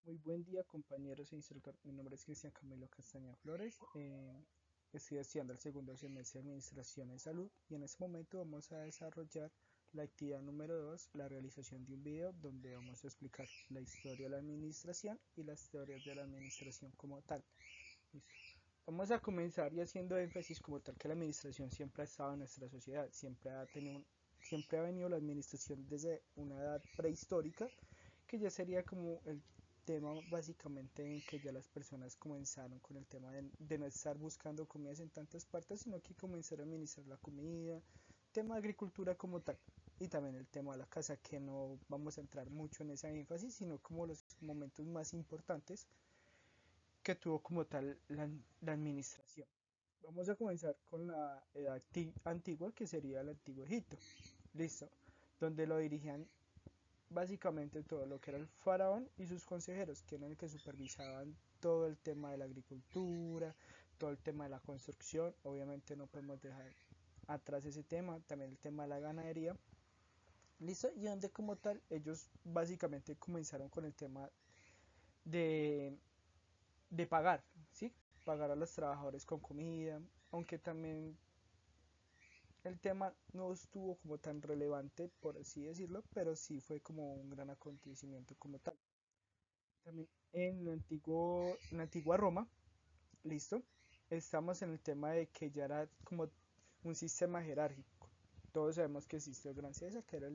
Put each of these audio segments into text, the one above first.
Muy buen día, compañeros e instructor. Mi nombre es Cristian Camilo Castaña Flores. Estoy estudiando el segundo semestre de Administración en Salud y en este momento vamos a desarrollar la actividad número 2, la realización de un video donde vamos a explicar la historia de la administración y las teorías de la administración como tal. Listo. Vamos a comenzar y haciendo énfasis como tal que la administración siempre ha estado en nuestra sociedad, siempre ha venido la administración desde una edad prehistórica, que ya sería como el tema básicamente en que ya las personas comenzaron con el tema de no estar buscando comidas en tantas partes, sino que comenzaron a administrar la comida, tema de agricultura como tal, y también el tema de la casa, que no vamos a entrar mucho en ese énfasis, sino como los momentos más importantes que tuvo como tal la administración. Vamos a comenzar con la edad antigua, que sería el antiguo Egipto. Listo. Donde lo dirigían básicamente todo lo que era el faraón y sus consejeros, que eran los que supervisaban todo el tema de la agricultura, todo el tema de la construcción. Obviamente no podemos dejar atrás ese tema, también el tema de la ganadería. Listo. Y donde como tal ellos básicamente comenzaron con el tema de pagar, ¿sí? Pagar a los trabajadores con comida, aunque también el tema no estuvo como tan relevante, por así decirlo, pero sí fue como un gran acontecimiento como tal. También en la antigua Roma, listo, estamos en el tema de que ya era como un sistema jerárquico. Todos sabemos que existe el gran César, que era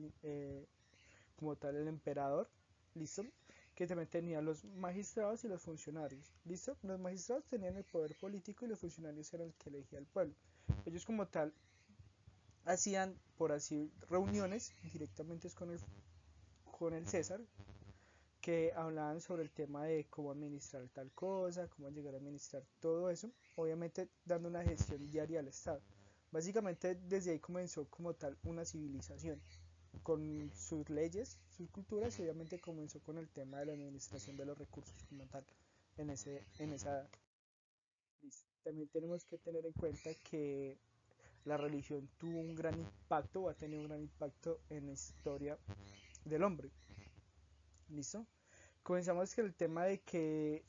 como tal el emperador, listo, que también tenía los magistrados y los funcionarios, listo. Los magistrados tenían el poder político y los funcionarios eran el que elegía al pueblo. Ellos como tal hacían, por así, reuniones directamente con el César, que hablaban sobre el tema de cómo administrar tal cosa, cómo llegar a administrar todo eso, obviamente dando una gestión diaria al Estado. Básicamente desde ahí comenzó como tal una civilización, con sus leyes, sus culturas, y obviamente comenzó con el tema de la administración de los recursos como tal en esa edad. También tenemos que tener en cuenta que la religión tuvo un gran impacto o ha tenido un gran impacto en la historia del hombre. ¿Listo? Comenzamos con el tema de que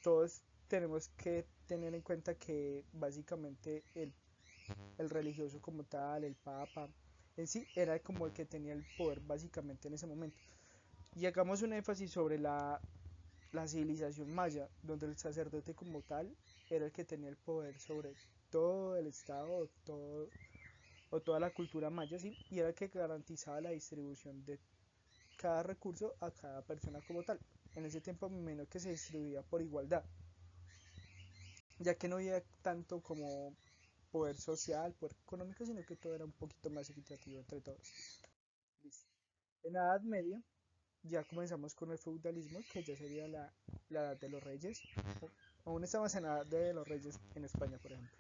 todos tenemos que tener en cuenta que básicamente el religioso como tal, el papa, en sí era como el que tenía el poder básicamente en ese momento. Y hagamos un énfasis sobre la civilización maya, donde el sacerdote como tal era el que tenía el poder sobre todo el estado, todo, o toda la cultura maya, ¿sí? Y era el que garantizaba la distribución de cada recurso a cada persona como tal. En ese tiempo menos que se distribuía por igualdad, ya que no había tanto como poder social, poder económico, sino que todo era un poquito más equitativo entre todos. Listo. En la Edad Media ya comenzamos con el feudalismo, que ya sería la edad de los reyes. Aún estamos en la edad de los reyes en España, por ejemplo.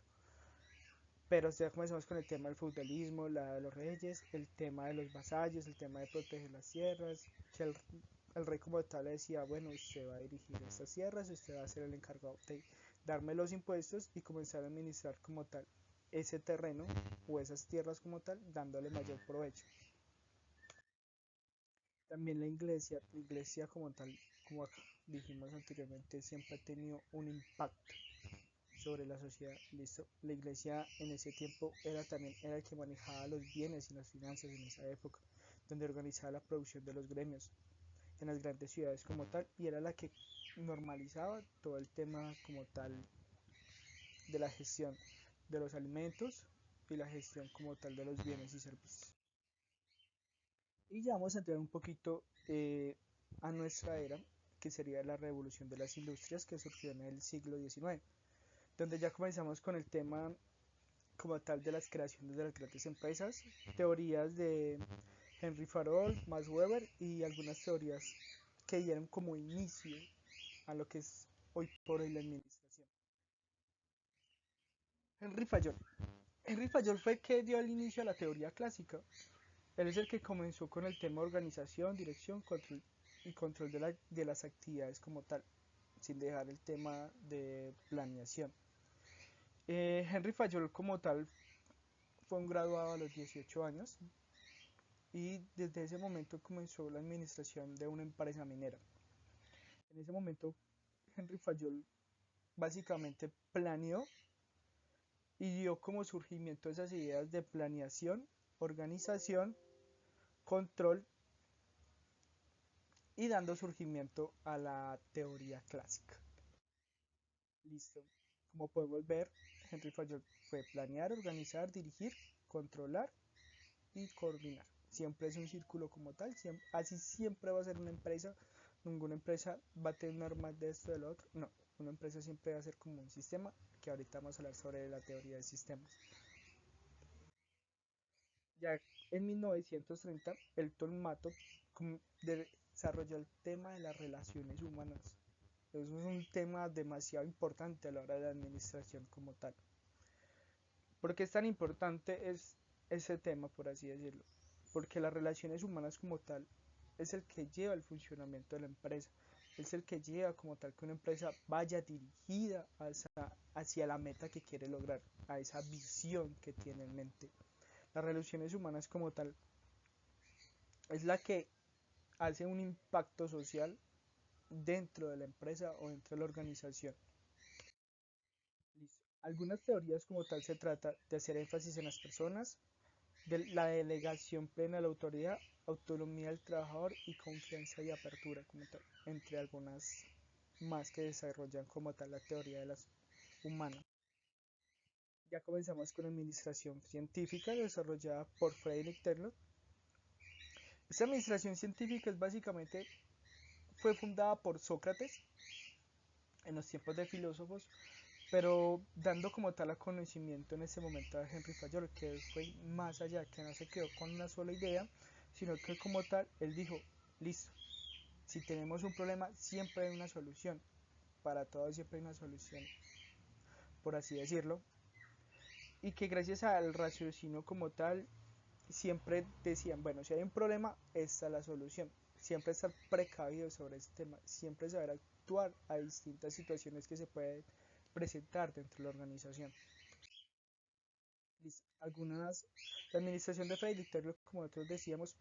Pero ya comenzamos con el tema del feudalismo, la de los reyes, el tema de los vasallos, el tema de proteger las tierras, que el rey como tal le decía, bueno, usted va a dirigir estas tierras, usted va a ser el encargado de darme los impuestos y comenzar a administrar como tal ese terreno o esas tierras como tal, dándole mayor provecho. También la iglesia como tal, como dijimos anteriormente, siempre ha tenido un impacto sobre la sociedad. ¿Listo? La iglesia en ese tiempo era el que manejaba los bienes y las finanzas en esa época, donde organizaba la producción de los gremios en las grandes ciudades como tal, y era la que normalizaba todo el tema como tal de la gestión de los alimentos y la gestión como tal de los bienes y servicios. Y ya vamos a entrar un poquito a nuestra era, que sería la revolución de las industrias que surgió en el siglo XIX, donde ya comenzamos con el tema como tal de las creaciones de las grandes empresas, teorías de Henry Farol, Max Weber y algunas teorías que dieron como inicio a lo que es hoy por hoy la administración. Henry Fayol. Henry Fayol fue el que dio el inicio a la teoría clásica. Él es el que comenzó con el tema de organización, dirección, control y control de las actividades como tal, sin dejar el tema de planeación. Henry Fayol como tal fue un graduado a los 18 años y desde ese momento comenzó la administración de una empresa minera. En ese momento, Henry Fayol básicamente planeó y dio como surgimiento esas ideas de planeación, organización, control y dando surgimiento a la teoría clásica. Listo. Como podemos ver, Henry Fayol fue planear, organizar, dirigir, controlar y coordinar. Siempre es un círculo como tal, así siempre va a ser una empresa. Ninguna empresa va a tener más de esto del otro. No, una empresa siempre va a ser como un sistema, que ahorita vamos a hablar sobre la teoría de sistemas. Ya en 1930, Elton Mato desarrolló el tema de las relaciones humanas. Eso es un tema demasiado importante a la hora de la administración como tal. ¿Por qué es tan importante ese tema, por así decirlo? Porque las relaciones humanas como tal es el que lleva el funcionamiento de la empresa, es el que lleva como tal que una empresa vaya dirigida hacia la meta que quiere lograr, a esa visión que tiene en mente. Las relaciones humanas como tal es la que hace un impacto social dentro de la empresa o dentro de la organización. Listo. Algunas teorías como tal se trata de hacer énfasis en las personas, de la delegación plena de la autoridad, autonomía del trabajador y confianza y apertura como tal, entre algunas más que desarrollan como tal la teoría de las humanas. Ya comenzamos con la administración científica desarrollada por Frederick Taylor. Esta administración científica es básicamente fue fundada por Sócrates en los tiempos de filósofos, pero dando como tal a conocimiento en ese momento a Henry Fayol, que fue más allá, que no se quedó con una sola idea, sino que como tal él dijo, listo, si tenemos un problema siempre hay una solución, para todo siempre hay una solución, por así decirlo, y que gracias al raciocinio como tal siempre decían, bueno, si hay un problema, esta es la solución. Siempre estar precavido sobre este tema, siempre saber actuar a distintas situaciones que se pueden presentar dentro de la organización. Algunas, la administración de Frederick Taylor, como nosotros decíamos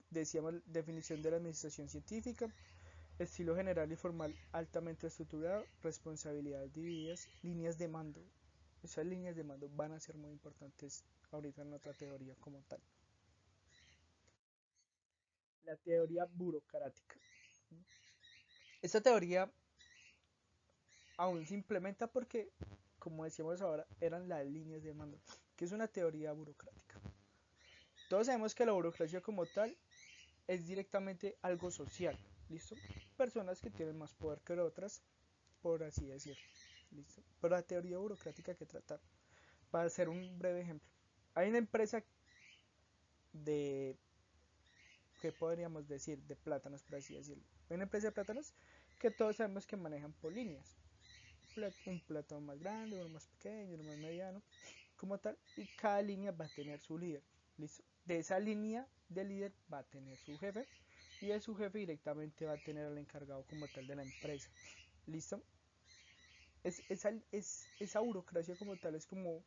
definición de la administración científica, estilo general y formal altamente estructurado, responsabilidades divididas, líneas de mando. Esas líneas de mando van a ser muy importantes ahorita en otra teoría como tal. La teoría burocrática. Esta teoría aún se implementa porque, como decíamos ahora, eran las líneas de mando, que es una teoría burocrática. Todos sabemos que la burocracia como tal es directamente algo social, ¿listo? Personas que tienen más poder que otras, por así decirlo, ¿listo? Pero la teoría burocrática que tratar, para hacer un breve ejemplo, hay una empresa de, ¿qué podríamos decir? De plátanos, por así decirlo. Hay una empresa de plátanos que todos sabemos que manejan por líneas. Un plátano más grande, uno más pequeño, uno más mediano, como tal, y cada línea va a tener su líder, ¿listo? De esa línea de líder va a tener su jefe, y de su jefe directamente va a tener al encargado como tal de la empresa, ¿listo? Esa burocracia como tal es como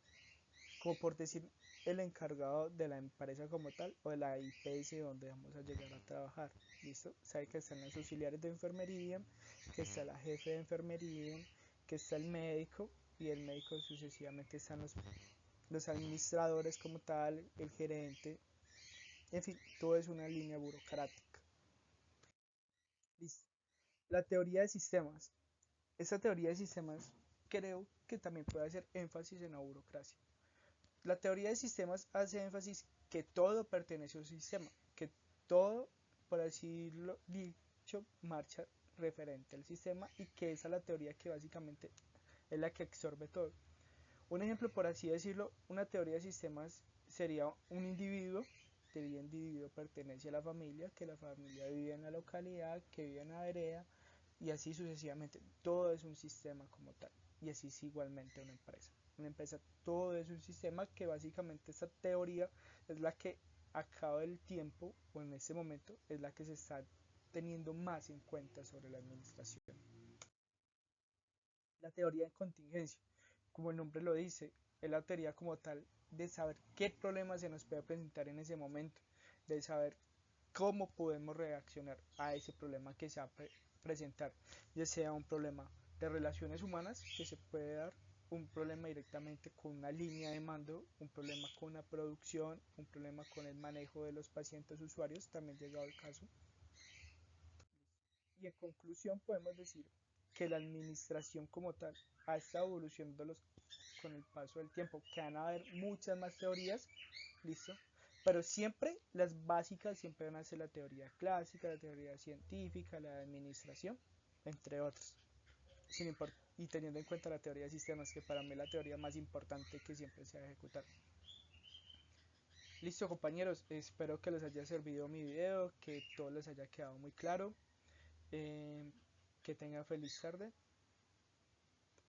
por decir el encargado de la empresa como tal o de la IPS donde vamos a llegar a trabajar, ¿listo? Sabe que están los auxiliares de enfermería, que está la jefe de enfermería, que está el médico y el médico sucesivamente están los administradores como tal, el gerente, en fin, todo es una línea burocrática. Listo. La teoría de sistemas. Esta teoría de sistemas creo que también puede hacer énfasis en la burocracia. La teoría de sistemas hace énfasis que todo pertenece a un sistema, que todo, por así dicho, marcha referente al sistema y que esa es la teoría que básicamente es la que absorbe todo. Un ejemplo, por así decirlo, una teoría de sistemas sería un individuo, el individuo pertenece a la familia, que la familia vive en la localidad, que vive en la vereda, y así sucesivamente. Todo es un sistema como tal, y así es igualmente una empresa. Una empresa, todo es un sistema que básicamente esta teoría es la que a cabo del tiempo, o en este momento, es la que se está teniendo más en cuenta sobre la administración. La teoría de contingencia, como el nombre lo dice, es la teoría como tal de saber qué problema se nos puede presentar en ese momento, de saber cómo podemos reaccionar a ese problema que se va a presentar, ya sea un problema de relaciones humanas que se puede dar, un problema directamente con una línea de mando, un problema con la producción, un problema con el manejo de los pacientes usuarios, también llegado el caso. Y en conclusión podemos decir que la administración como tal ha estado evolucionando con el paso del tiempo, que van a haber muchas más teorías, listo, pero siempre las básicas siempre van a ser la teoría clásica, la teoría científica, la de administración, entre otros, y teniendo en cuenta la teoría de sistemas, que para mí es la teoría más importante que siempre se va a ejecutar. Listo, compañeros, espero que les haya servido mi video, que todo les haya quedado muy claro. Que tengan feliz tarde